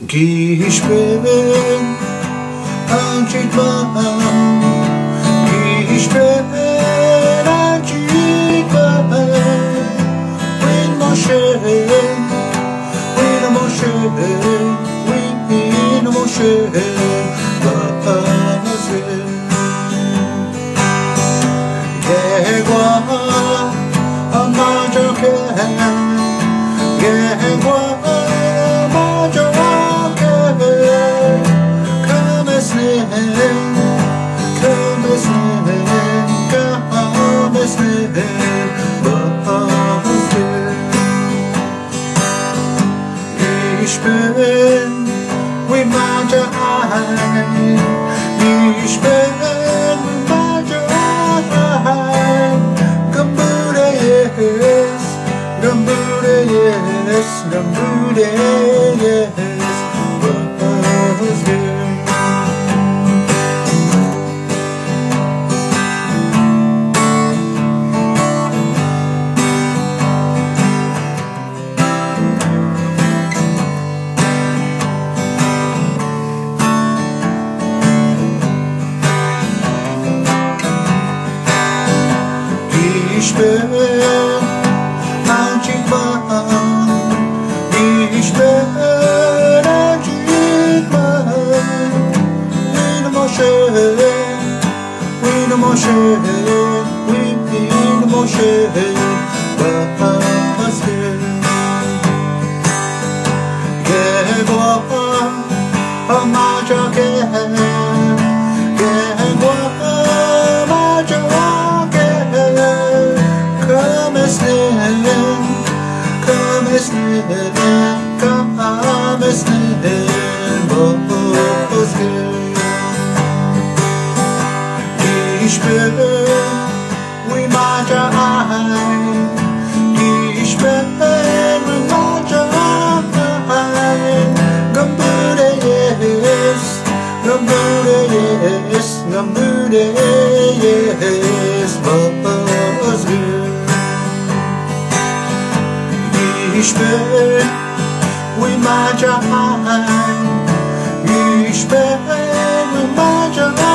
Ich bin ein Chitman, ich bin ein Chitman, with Moshe, with Moshe, with Moshe, Yehua, Amajoken, Yehua. Ich bin wie Majahan, ich bin wie Majahan. Gambude yes, Gambude yes, Gambude yes, was good. Ich bin ein Chitman, ich bin ein Chitman, with Moshe, with Moshe, with Moshe, was good. Yehua, Amajoken, Yehua, Amajoken. Come as ich bin wie Majahan, ich bin wie Majahan. Gambude yes, Gambude yes, Gambude yes, was good. Ich bin wie Majahan, ich bin wie Majahan.